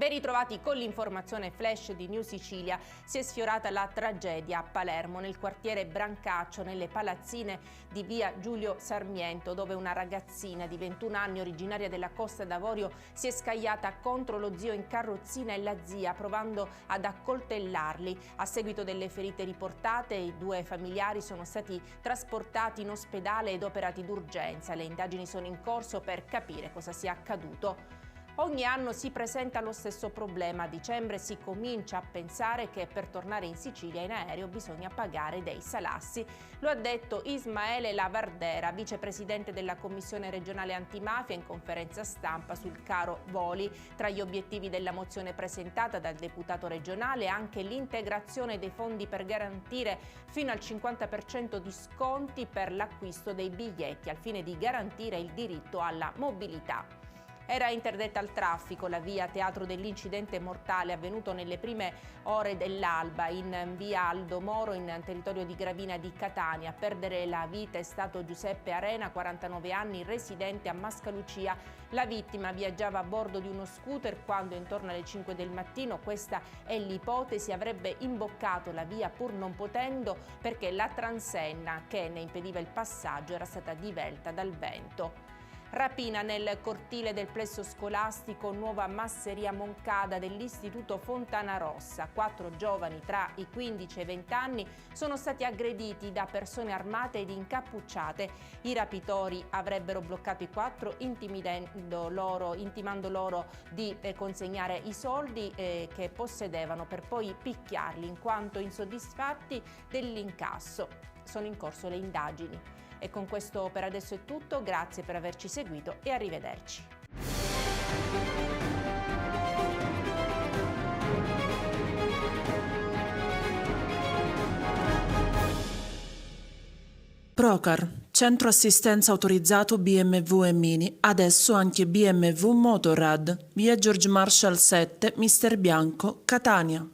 Ben ritrovati con l'informazione flash di New Sicilia. Si è sfiorata la tragedia a Palermo, nel quartiere Brancaccio, nelle palazzine di via Giulio Sarmiento, dove una ragazzina di 21 anni originaria della Costa d'Avorio si è scagliata contro lo zio in carrozzina e la zia, provando ad accoltellarli. A seguito delle ferite riportate, i due familiari sono stati trasportati in ospedale ed operati d'urgenza. Le indagini sono in corso per capire cosa sia accaduto. Ogni anno si presenta lo stesso problema. A dicembre si comincia a pensare che per tornare in Sicilia in aereo bisogna pagare dei salassi. Lo ha detto Ismaele Lavardera, vicepresidente della Commissione regionale antimafia, in conferenza stampa sul caro voli. Tra gli obiettivi della mozione presentata dal deputato regionale anche l'integrazione dei fondi per garantire fino al 50% di sconti per l'acquisto dei biglietti, al fine di garantire il diritto alla mobilità. Era interdetta al traffico la via teatro dell'incidente mortale avvenuto nelle prime ore dell'alba in via Aldo Moro, in territorio di Gravina di Catania. A perdere la vita è stato Giuseppe Arena, 49 anni, residente a Mascalucia. La vittima viaggiava a bordo di uno scooter quando intorno alle 5 del mattino, questa è l'ipotesi, avrebbe imboccato la via pur non potendo perché la transenna che ne impediva il passaggio era stata divelta dal vento. Rapina nel cortile del plesso scolastico Nuova Masseria Moncada dell'Istituto Fontana Rossa. 4 giovani tra i 15 e i 20 anni sono stati aggrediti da persone armate ed incappucciate. I rapitori avrebbero bloccato i 4 intimando loro di consegnare i soldi che possedevano per poi picchiarli in quanto insoddisfatti dell'incasso. Sono in corso le indagini. E con questo per adesso è tutto, grazie per averci seguito e arrivederci. Procar, centro assistenza autorizzato BMW e Mini, adesso anche BMW Motorrad, via George Marshall 7, Mister Bianco, Catania.